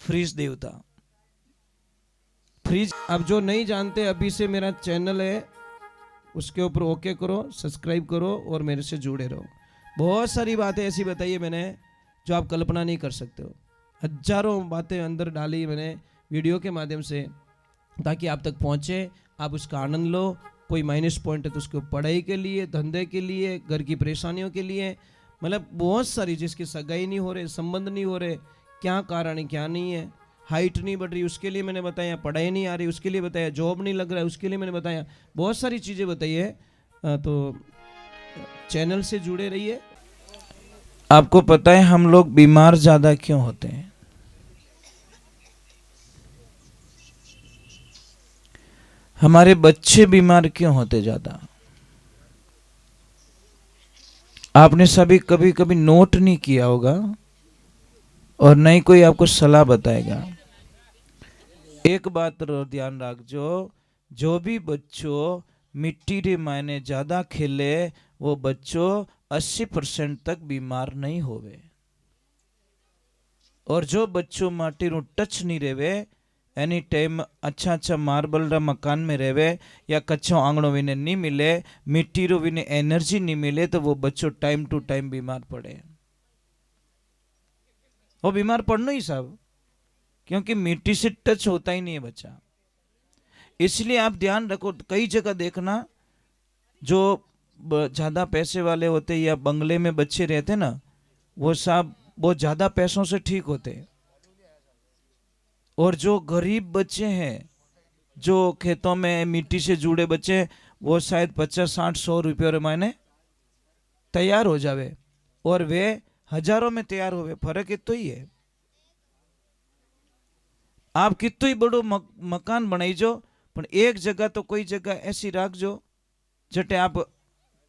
Freeze देवता। Freeze, अब जो नहीं जानते अभी से मेरा चैनल है उसके ऊपर ओके करो, सब्सक्राइब करो और मेरे से जुड़े रहो। बहुत सारी बातें ऐसी बताई है मैंने जो आप कल्पना नहीं कर सकते हो। हजारों बातें अंदर डाली मैंने वीडियो के माध्यम से, ताकि आप तक पहुंचे, आप उसका आनंद लो। कोई माइनस पॉइंट है तो उसको पढ़ाई के लिए, धंधे के लिए, घर की परेशानियों के लिए, मतलब बहुत सारी, जिसकी सगाई नहीं हो रहे, संबंध नहीं हो रहे, क्या कारण है क्या नहीं है, हाइट नहीं बढ़ रही उसके लिए मैंने बताया, पढ़ाई नहीं आ रही उसके लिए बताया, जॉब नहीं लग रहा है उसके लिए मैंने बताया, बहुत सारी चीज़ें बताई है। तो चैनल से जुड़े रहिए। आपको पता है हम लोग बीमार ज़्यादा क्यों होते हैं? हमारे बच्चे बीमार क्यों होते ज़्यादा? आपने सभी कभी कभी नोट नहीं किया होगा और नहीं कोई आपको सलाह बताएगा। एक बात ध्यान रखो, जो भी बच्चों मिट्टी रे मायने ज़्यादा खेले वो बच्चों 80% तक बीमार नहीं होवे। और जो बच्चों माटी रू टच नहीं रेवे, एनी टाइम अच्छा अच्छा मार्बल रा मकान में रेवे या कच्चो आंगणो विने नहीं मिले, मिट्टी रो विने एनर्जी नहीं मिले, तो वो बच्चों टाइम टू टाइम बीमार पड़े। वो बीमार पड़ना ही सब, क्योंकि मिट्टी से टच होता ही नहीं है बच्चा। इसलिए आप ध्यान रखो, कई जगह देखना जो ज़्यादा पैसे वाले होते या बंगले में बच्चे रहते ना, वो सब बहुत ज़्यादा पैसों से ठीक होते। और जो गरीब बच्चे हैं, जो खेतों में मिट्टी से जुड़े बच्चे, वो शायद 50-60-100 रुपये मायने तैयार हो जावे और वे हजारों में तैयार होवे। फर्क इतो ही है। आप कितो ही बड़ो मकान बनाईजो, पण एक जगह तो कोई जगह ऐसी राखजो जटे आप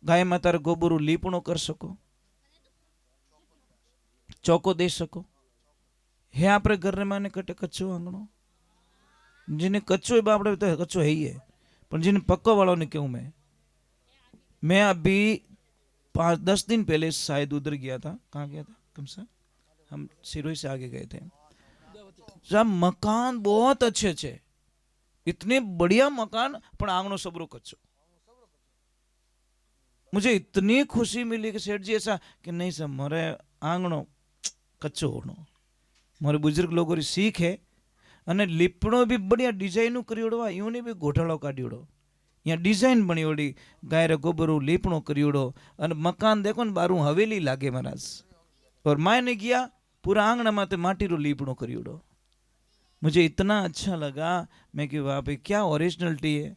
गाय माता गोबरू लीपणो कर सको, चौको दे सको। है आपरे घर में कटे कच्चो आंगणो, जिन्हें कच्चो है बापड़े तो कच्चो है ही है, पर जिन्हें पक्को वालों ने क्यों। मैं अभी 5-10 दिन पहले शायद उधर गया था। कहाँ गया था? कम से हम सिरोही से आगे गए थे। जब मकान बहुत अच्छे अच्छे, इतने बढ़िया मकान, पर आंगणो सबरो कच्चो। मुझे इतनी खुशी मिली कि सेठ जी ऐसा कि नहीं सर मारे आंगणो कच्चो होनो। मारे बुजुर्ग लोगों की सीख है। अने लीपणो भी बढ़िया डिजाइनू करियोड़ो, यूं नहीं भी घोटाड़ो काढ़ियोड़ो, यहाँ डिजाइन बनियोड़ी, गाय रे गोबरू लीपणो करियोड़ो। अने मकान देखो न बारू हवेली लागे महाराज। और मायने गया पूरा आंगणा माते माटी रो लीपणो करियोड़ो। मुझे इतना अच्छा लगा, मैं कि वाह भाई क्या ओरिजिनलिटी है।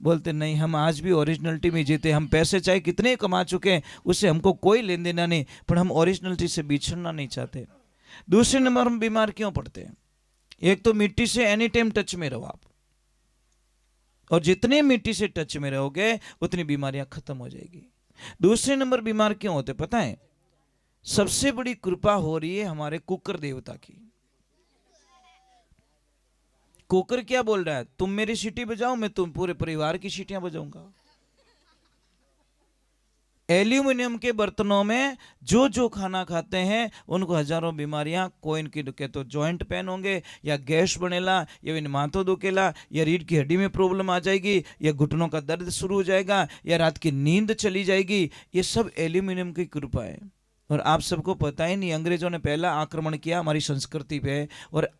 बोलते नहीं, हम आज भी ओरिजिनलिटी में जीते। हम पैसे चाहे कितने कमा चुके हैं उससे हमको कोई लेन देना नहीं, पर हम ओरिजिनलिटी से बिछड़ना नहीं चाहते। दूसरे नंबर हम बीमार क्यों पड़ते हैं? एक तो मिट्टी से एनी टाइम टच में रहो आप, और जितने मिट्टी से टच में रहोगे उतनी बीमारियां खत्म हो जाएगी। दूसरे नंबर बीमार क्यों होते पता है? सबसे बड़ी कृपा हो रही है हमारे कुकर देवता की। कुकर क्या बोल रहा है? तुम मेरी सीटी बजाओ, मैं तुम पूरे परिवार की सीटियां बजाऊंगा। एल्यूमिनियम के बर्तनों में जो जो खाना खाते हैं उनको हजारों बीमारियां, कोई इनकी दुखे तो जॉइंट पेन होंगे, या गैस बनेला, या इन माथो दुखेला, या रीढ़ की हड्डी में प्रॉब्लम आ जाएगी, या घुटनों का दर्द शुरू हो जाएगा, या रात की नींद चली जाएगी। ये सब एल्यूमिनियम की कृपा है। और आप सबको पता ही नहीं, अंग्रेजों ने पहला आक्रमण किया हमारी संस्कृति पे, और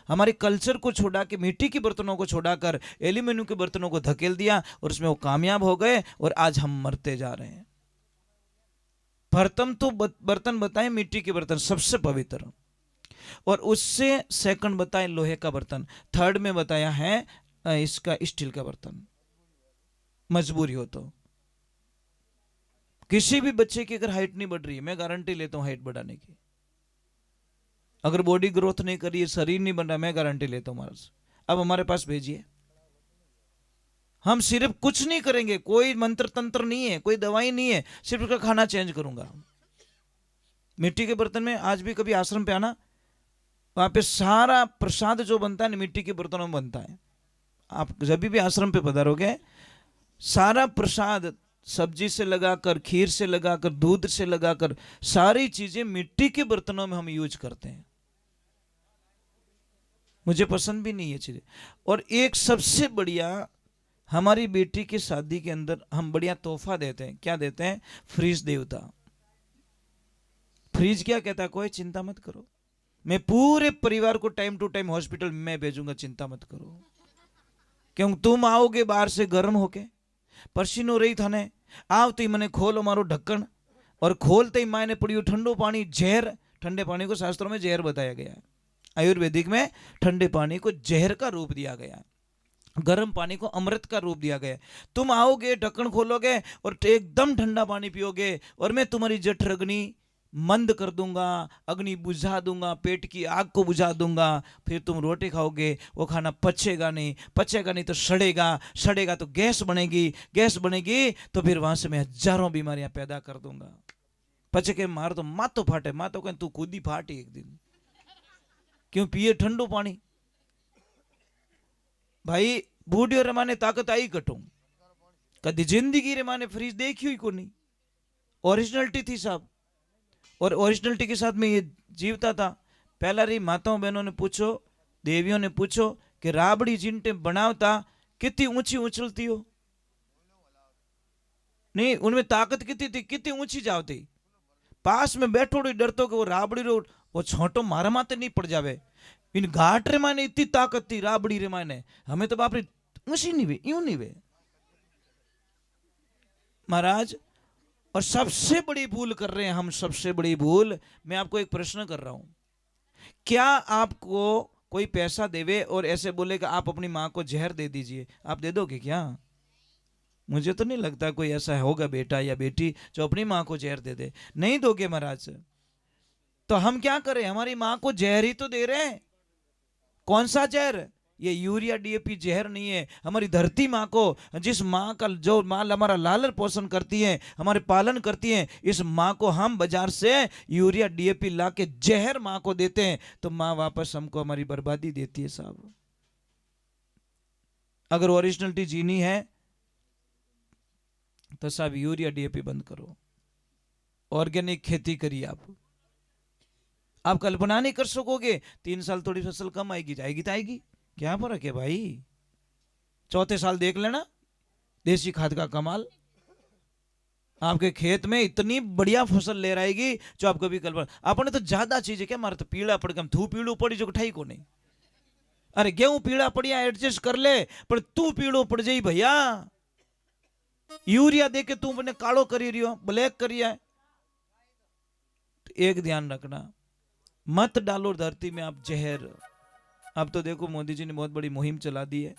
हमारे कल्चर को छोड़ा के मिट्टी के बर्तनों को छोड़ाकर एल्यूमिनियम के बर्तनों को धकेल दिया, और उसमें वो कामयाब हो गए, और आज हम मरते जा रहे हैं। प्रथम तो बर्तन बताएं मिट्टी के बर्तन सबसे पवित्र, और उससे सेकंड बताएं लोहे का बर्तन, थर्ड में बताया है इसका स्टील का बर्तन। मजबूरी हो तो किसी भी बच्चे की अगर हाइट नहीं बढ़ रही है, मैं गारंटी लेता हूं हाइट बढ़ाने की। अगर बॉडी ग्रोथ नहीं करी है, शरीर नहीं बन रहा, मैं गारंटी लेता हूं महाराज, अब हमारे पास भेजिए। हम सिर्फ कुछ नहीं करेंगे, कोई मंत्र तंत्र नहीं है, कोई दवाई नहीं है, सिर्फ उसका खाना चेंज करूंगा। मिट्टी के बर्तन में आज भी कभी आश्रम पे आना, वहां पे सारा प्रसाद जो बनता है ना मिट्टी के बर्तनों में बनता है। आप जब भी आश्रम पे पधारोगे, सारा प्रसाद सब्जी से लगाकर, खीर से लगाकर, दूध से लगाकर, सारी चीजें मिट्टी के बर्तनों में हम यूज करते हैं। मुझे पसंद भी नहीं है चीजें। और एक सबसे बढ़िया, हमारी बेटी की शादी के अंदर हम बढ़िया तोहफा देते हैं। क्या देते हैं? फ्रिज देवता। फ्रिज क्या कहता है? कोई चिंता मत करो, मैं पूरे परिवार को टाइम टू टाइम हॉस्पिटल में भेजूंगा, चिंता मत करो। क्यों? तुम आओगे बाहर से गर्म होके, पसीनो रही थाने, आवती मने खोलो मारो ढक्कन, और खोलते ही मायने पड़ियो ठंडो पानी, जहर। ठंडे पानी को शास्त्रों में जहर बताया गया है, आयुर्वेदिक में ठंडे पानी को जहर का रूप दिया गया है, गर्म पानी को अमृत का रूप दिया गया है। तुम आओगे, ढक्कन खोलोगे और एकदम ठंडा पानी पियोगे, और मैं तुम्हारी जठर अग्नि मंद कर दूंगा, अग्नि बुझा दूंगा, पेट की आग को बुझा दूंगा। फिर तुम रोटी खाओगे, वो खाना पचेगा नहीं, पचेगा नहीं तो सड़ेगा, सड़ेगा तो गैस बनेगी, गैस बनेगी तो फिर वहां से मैं हजारों बीमारियां पैदा कर दूंगा। पचे के मार तो माँ तो फाटे, माँ तो कहें तू खुद ही फाटी एक दिन, क्यों पिए ठंडो पानी। भाई बूढ़ियों रे माने ताकत आई कटो, कदी जिंदगी रे माने फ्रिज देखी हुई को नहीं, ओरिजिनलिटी थी साहब। और ओरिजिनलिटी के साथ में ये जीवता था। पहला री माताओं बहनों ने पूछो, देवियों ने पूछो कि राबड़ी जिनटे बनावता कितनी ऊंची उछलती हो? नहीं, उनमें ताकत कितनी थी, कितनी ऊंची जावती। पास में बैठो डरतो कि वो राबड़ी रो वो छोटो मारा माते नहीं पड़ जावे। इन घाट रे माने इतनी ताकत थी राबड़ी रे माने, हमें तो बाप रे ऊंची नहीं वे, यूं नहीं वे महाराज। और सबसे बड़ी भूल कर रहे हैं हम, सबसे बड़ी भूल। मैं आपको एक प्रश्न कर रहा हूं, क्या आपको कोई पैसा देवे और ऐसे बोले कि आप अपनी मां को जहर दे दीजिए, आप दे दोगे क्या? मुझे तो नहीं लगता कोई ऐसा होगा बेटा या बेटी जो अपनी मां को जहर दे दे। नहीं दोगे महाराज। तो हम क्या करें? हमारी मां को जहर ही तो दे रहे हैं। कौन सा जहर? ये यूरिया डीएपी जहर नहीं है। हमारी धरती माँ को, जिस माँ का जो माँ हमारा लालन पोषण करती है, हमारे पालन करती है, इस माँ को हम बाजार से यूरिया डीएपी ला के जहर माँ को देते हैं, तो माँ वापस हमको हमारी बर्बादी देती है साहब। अगर ओरिजिनलिटी जीनी है तो साहब यूरिया डीएपी बंद करो, ऑर्गेनिक खेती करिए। आप कल्पना नहीं कर सकोगे, 3 साल थोड़ी फसल कम आएगी, जाएगी तो आएगी, क्या फर्क है भाई। चौथे साल देख लेना देसी खाद का कमाल, आपके खेत में इतनी बढ़िया फसल ले आएगी जो आप कभी कल्पना। आपने तो ज्यादा चीज है क्या, मारे तो पीला पड़ गया, थू पीड़ू पड़ी जो ठाई को नहीं। अरे गेहूं पीड़ा पड़िया एडजस्ट कर ले, पर तू पीड़ो पड़ जाई भैया। यूरिया दे के तू अपने कालो करी रही हो, ब्लैक करिया। एक ध्यान रखना, मत डालो धरती में आप जहर। अब तो देखो मोदी जी ने बहुत बड़ी मुहिम चला दी है,